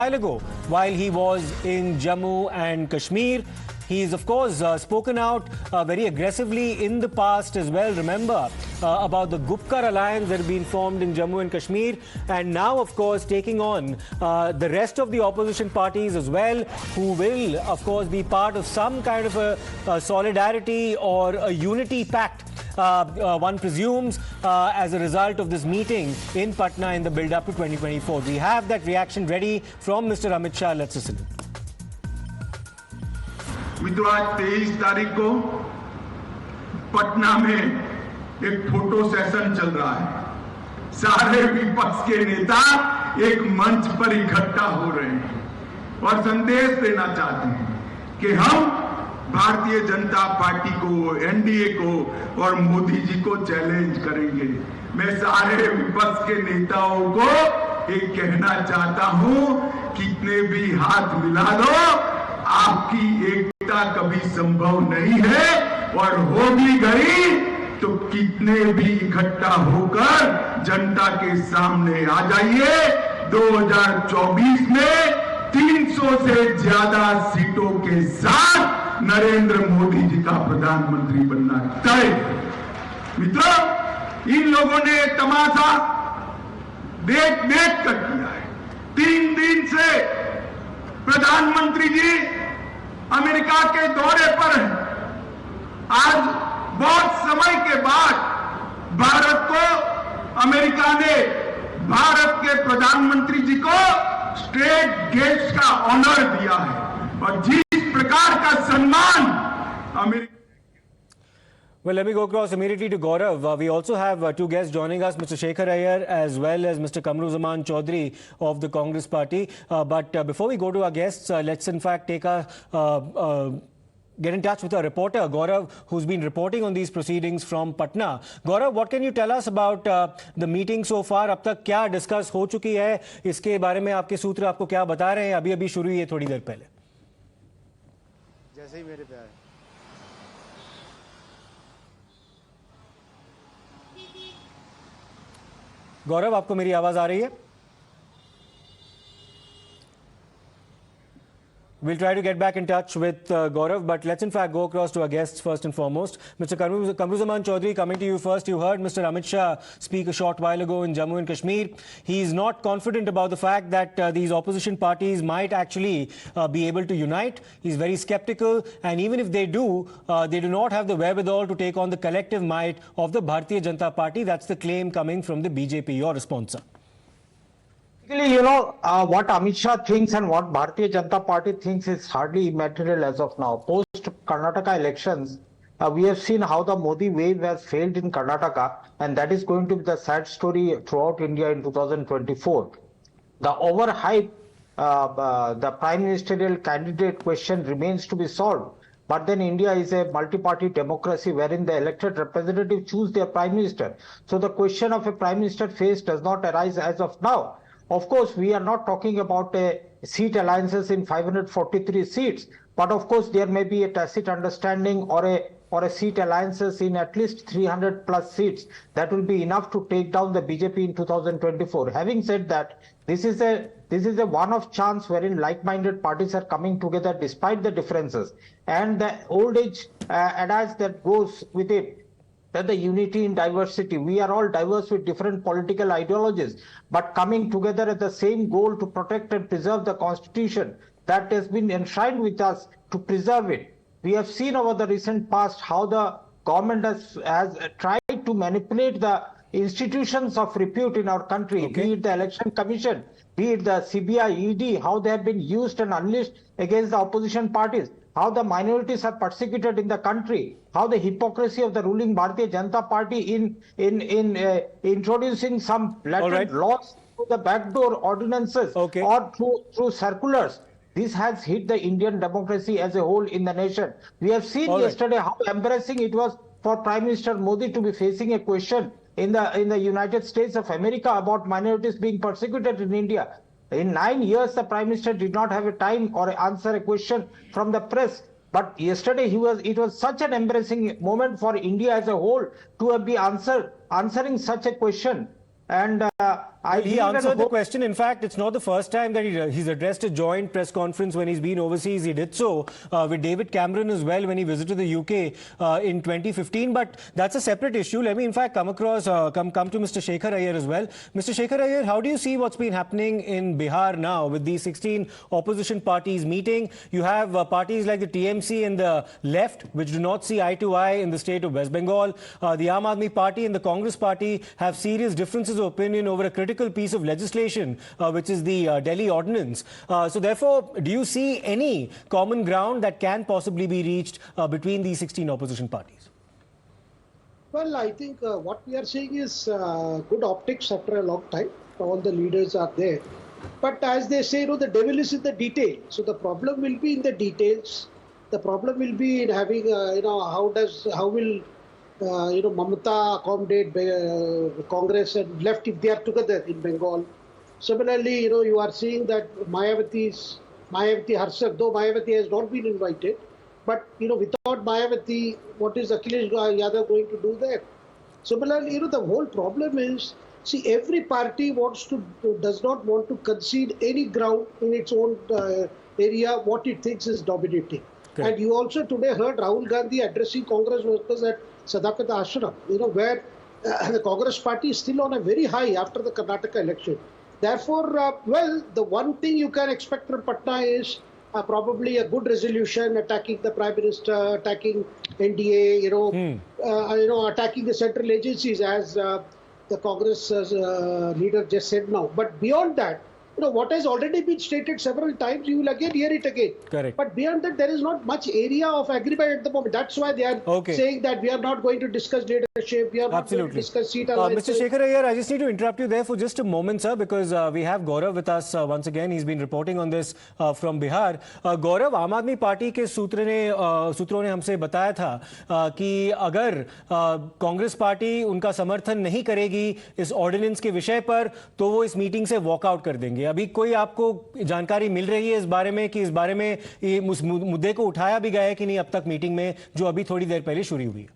while ago while he was in Jammu and Kashmir. He's, of course, spoken out very aggressively in the past as well. Remember about the Gupkar alliance that had been formed in Jammu and Kashmir. And now, of course, taking on the rest of the opposition parties as well, who will, of course, be part of some kind of a solidarity or a unity pact. One presumes as a result of this meeting in Patna in the build-up to 2024. We have that reaction ready from Mr. Amit Shah. Let's listen. मित्रों, आज 23 तारीख को पटना में एक photo session चल रहा है। सारे विपक्ष के नेता एक मंच पर इकट्ठा हो रहे हैं और संदेश देना चाहते हैं कि हम भारतीय जनता पार्टी को, एनडीए को और मोदी जी को चैलेंज करेंगे। मैं सारे विपक्ष के नेताओं को एक कहना चाहता हूं, कितने भी हाथ मिला लो, आपकी एकता कभी संभव नहीं है और होगी गई तो कितने भी इकट्ठा होकर जनता के सामने आ जाइए। 2024 में 300 से ज्यादा सीटों के साथ नरेंद्र मोदी जी का प्रधानमंत्री बनना तय। मित्रों, इन लोगों ने तमाशा देख कर किया है। 3 दिन से प्रधानमंत्री जी अमेरिका के दौरे पर हैं। आज बहुत समय के बाद भारत को, अमेरिका ने भारत के प्रधानमंत्री जी को स्टेट गेस्ट का ऑनर दिया है और जिस प्रकार का सम्मान America. Well, let me go across immediately to Gaurav. We also have two guests joining us, Mr. Shekhar Iyer as well as Mr. Kamru Chaudhary of the Congress Party. But before we go to our guests, let's in fact take get in touch with our reporter, Gaurav, who's been reporting on these proceedings from Patna. Gaurav, what can you tell us about the meeting so far? अब तक क्या discuss हो चुकी है? इसके बारे में आपके सूत्र आपको क्या बता रहे हैं? अभी शुरू हुई है थोड़ी देर पहले। जैसे ही मेरे पे आए। गौरव, आपको मेरी आवाज आ रही है? We'll try to get back in touch with Gaurav, but let's in fact go across to our guests first and foremost. Mr. Kamru Chaudhary, coming to you first. You heard Mr. Amit Shah speak a short while ago in Jammu and Kashmir. He's not confident about the fact that these opposition parties might actually be able to unite. He's very skeptical, and even if they do not have the wherewithal to take on the collective might of the Bharatiya Janata Party. That's the claim coming from the BJP. Your response, sir? You know, what Amit Shah thinks and what Bharatiya Janata Party thinks is hardly immaterial as of now. Post Karnataka elections, we have seen how the Modi wave has failed in Karnataka, and that is going to be the sad story throughout India in 2024. The overhype, the prime ministerial candidate question remains to be solved. But then India is a multi-party democracy wherein the elected representatives choose their prime minister. So the question of a prime minister face does not arise as of now. Of course, we are not talking about a seat alliances in 543 seats, but of course there may be a tacit understanding or a seat alliances in at least 300 plus seats that will be enough to take down the BJP in 2024. Having said that, this is a one-off chance wherein like-minded parties are coming together despite the differences, and the old age adage that goes with it, that the unity in diversity. We are all diverse with different political ideologies, but coming together at the same goal to protect and preserve the constitution that has been enshrined with us to preserve it. We have seen over the recent past how the government has tried to manipulate the institutions of repute in our country, be it the Election Commission, be it the CBI, ED, how they have been used and unleashed against the opposition parties, how the minorities are persecuted in the country, how the hypocrisy of the ruling Bharatiya Janata Party in introducing some latent laws through the backdoor ordinances or through circulars. This has hit the Indian democracy as a whole in the nation. We have seen yesterday how embarrassing it was for Prime Minister Modi to be facing a question in the United States of America about minorities being persecuted in India. In 9 years, the Prime Minister did not have a time or answer a question from the press. But yesterday, it was such an embarrassing moment for India as a whole to be answering such a question. And I He believe and answered the hope. question. In fact, it's not the first time that he's addressed a joint press conference when he's been overseas. He did so with David Cameron as well when he visited the UK in 2015. But that's a separate issue. Let me, in fact, come to Mr. Shekhar Iyer as well. Mr. Shekhar Iyer, how do you see what's been happening in Bihar now with these 16 opposition parties meeting? You have parties like the TMC and the left, which do not see eye to eye in the state of West Bengal. The Aam Aadmi Party and the Congress Party have serious differences of opinion over a critical piece of legislation, which is the Delhi Ordinance. So therefore, do you see any common ground that can possibly be reached between these 16 opposition parties? Well, I think what we are seeing is good optics after a long time. All the leaders are there. But as they say, the devil is in the detail. So the problem will be in the details. The problem will be in having, how will Mamata accommodate Congress and left if they are together in Bengal. Similarly, you are seeing that Mayavati herself, though Mayavati has not been invited, but without Mayavati, what is Akhilesh Yadav going to do there? Similarly, the whole problem is, see, every party does not want to concede any ground in its own area what it thinks is dominating. Okay. And you also today heard Rahul Gandhi addressing Congress workers at Sadakat Ashram, where the Congress party is still on a very high after the Karnataka election. Therefore, the one thing you can expect from Patna is probably a good resolution attacking the Prime Minister, attacking NDA, attacking the central agencies as the Congress leader just said now. But beyond that, what has already been stated several times, you will again hear it again. Correct. But beyond that, there is not much area of agreement at the moment. That's why they are saying that we are not going to discuss leadership, we are not going to discuss seat allowances. Mr. Shekhar Iyer, I just need to interrupt you there for just a moment, sir, because we have Gaurav with us once again. He's been reporting on this from Bihar. Gaurav, आम आदमी party के सूत्रों ने हमसे बताया था कि अगर कांग्रेस पार्टी उनका समर्थन नहीं करेगी इस ऑर्डिनेंस के विषय पर, तो वो इस मीटिंग से वॉकआउट कर देंगे। अभी कोई आपको जानकारी मिल रही है इस बारे में कि इस बारे में उस मुद्दे को उठाया भी गया है कि नहीं अब तक मीटिंग में, जो अभी थोड़ी देर पहले शुरू हुई है?